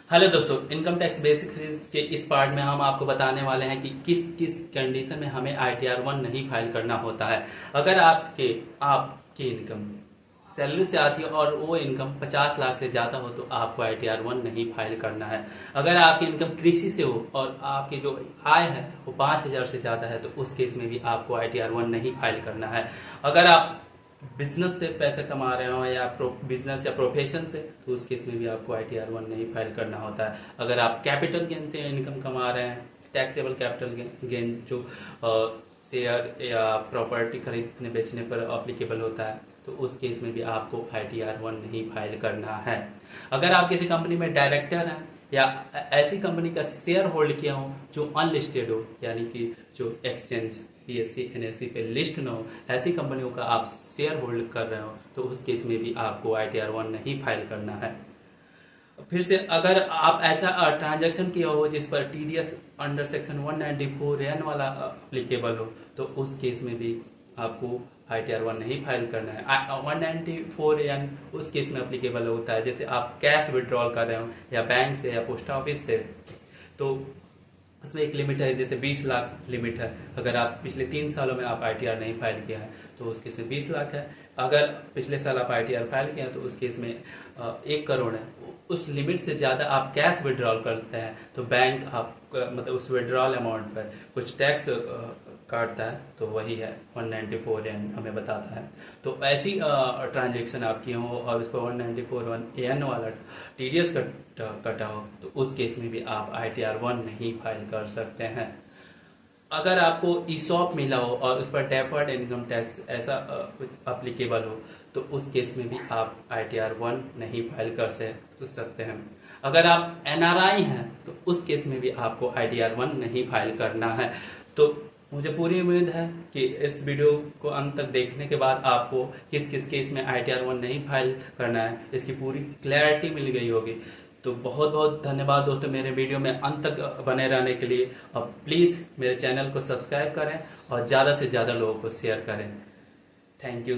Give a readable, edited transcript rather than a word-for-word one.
Hello दोस्तों, income tax basic series के इस पार्ट में हम आपको बताने वाले हैं कि किस किस कंडीशन में हमें ITR-1 नहीं फाइल करना होता है। अगर आपकी इनकम सैलरी से आती है और वो इनकम 50 लाख से ज़्यादा हो तो आपको ITR-1 नहीं फाइल करना है। अगर आपकी इनकम कृषि से हो और आपकी जो आय है वो 5,000 से ज़्यादा है तो उस केस में भी आपको ITR-1 नहीं फाइल करना है। अगर आप बिजनेस से पैसे कमा रहे हो या बिजनेस या प्रोफेशन से तो उस केस में भी आपको ITR-1 नहीं फाइल करना होता है। अगर आप कैपिटल गेन से इनकम कमा रहे हैं, टैक्सेबल कैपिटल गेन जो शेयर या प्रॉपर्टी खरीदने बेचने पर अप्लीकेबल होता है तो उस केस में भी आपको ITR-1 नहीं फाइल करना है। अगर आप किसी कंपनी में डायरेक्टर हैं या ऐसी कंपनी का शेयर होल्ड किया हो जो अनलिस्टेड हो, यानी कि जो एक्सचेंज PSE NSE पे लिस्ट न हो, ऐसी कंपनियों का आप शेयर होल्ड कर रहे हो तो उस केस में भी आपको ITR-1 नहीं फाइल करना है। फिर से अगर आप ऐसा ट्रांजैक्शन किया हो जिस पर TDS अंडर सेक्शन 194N वाला अप्लीकेबल हो तो उस केस में भी आपको ITR-1 नहीं फाइल करना है। 194N उस केस में अप्लीकेबल होता है जैसे आप कैश विड्रॉल कर रहे हो या बैंक से या पोस्ट ऑफिस से, तो उसमें एक लिमिट है, जैसे 20 लाख लिमिट है। अगर आप पिछले 3 सालों में आप ITR नहीं फाइल किया है तो उस केस में 20 लाख है। अगर पिछले साल आप ITR फाइल किया है तो उस केस में 1 करोड़ है। उस लिमिट से ज़्यादा आप कैश विड्रॉल करते हैं तो बैंक आप मतलब उस विड्रॉल अमाउंट पर कुछ टैक्स काटता है, तो वही है 194N हमें बताता है। तो ऐसी ट्रांजेक्शन आपकी हो और उसको 194N वाला TDS कटा हो तो उस केस में भी आप ITR-1 नहीं फाइल कर सकते हैं। अगर आपको ESOP मिला हो और उस पर डेफर्ड इनकम टैक्स ऐसा अप्लीकेबल हो तो उस केस में भी आप ITR-1 नहीं फाइल कर सकते हैं। अगर आप NRI हैं तो उस केस में भी आपको ITR-1 नहीं फाइल करना है। तो मुझे पूरी उम्मीद है कि इस वीडियो को अंत तक देखने के बाद आपको किस किस केस में ITR-1 नहीं फाइल करना है इसकी पूरी क्लैरिटी मिल गई होगी। तो बहुत बहुत धन्यवाद दोस्तों मेरे वीडियो में अंत तक बने रहने के लिए, और प्लीज़ मेरे चैनल को सब्सक्राइब करें और ज़्यादा से ज़्यादा लोगों को शेयर करें। Thank you.